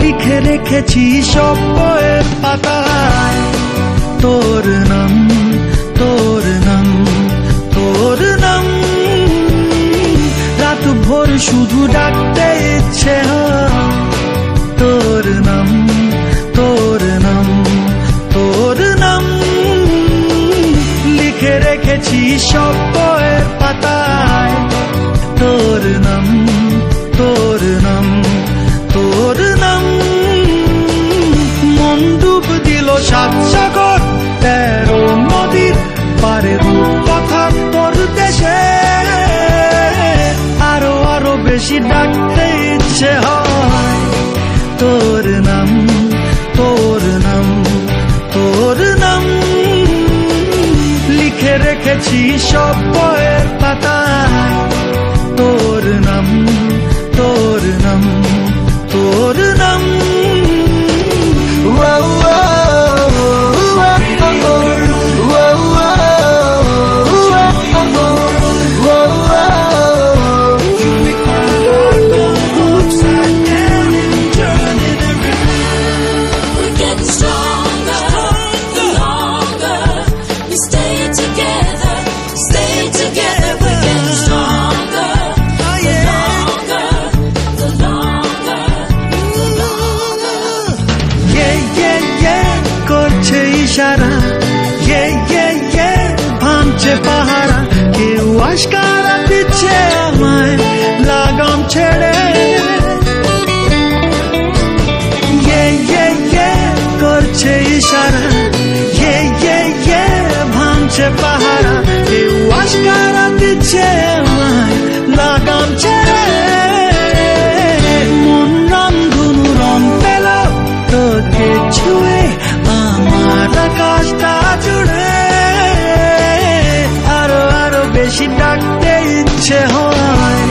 লিখে রেখেছি সব বইয়ের পাতায় তোর নাম তোর নাম তোর নাম। রাত ভোর শুধু ডাকতে ইচ্ছে হয় তোর নাম তোর নাম তোর নাম। লিখে রেখেছি সব বইয়ের পাতায় তোর নাম তোর নাম তোর নাম। মন ডুব দিল 7 সাগর 13 নদীর পারে রূপকথা তোর দেশে। আরো আরো বেশি ডাকতে ইচ্ছে হয় তোর নাম তোর নাম তোর নাম। লিখে রেখেছি সব বইয়ের পাতায় তোর নাম তোর নাম তোর নাম। ইশারা ভাঙছে পাহারা কেউ আশকারা দিচ্ছে আমায় লাগাম ছেড়ে। করছে ইশারা ভাঙছে পাহারা কেউ আশকারা দিচ্ছে আমায় লাগাম ছেড়ে। মন রামধনু রং পেল তোকে ছুঁয়ে আমার আকাশটা জুড়ে। আরো আরো বেশি ডাকতে ইচ্ছে হয়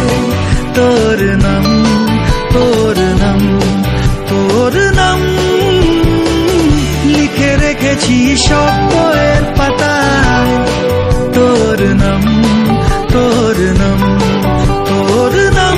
তোর নাম তোর নাম তোর নাম। লিখে রেখেছি সব বইয়ের পাতায় তোর নাম তোর নাম তোর নাম।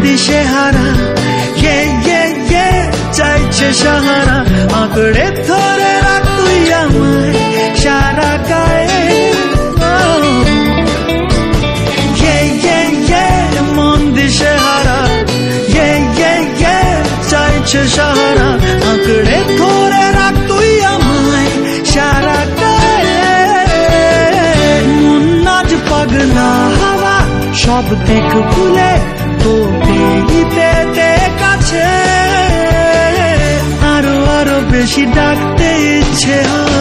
দিশেহারা চাইছে সাহারা আঁকড়ে ধরে রাখ তুই আমায় সারা গায়ে। মন দিশেহারা চাইছে সাহারা আঁকড়ে ধরে রাখ তুই আমায় সারা গায়ে। মন আজ পাগলা হাওয়া সব দিক ভুলে তোকে পেতে কাছে। আরো আরো বেশি ডাকতে ইচ্ছে হয়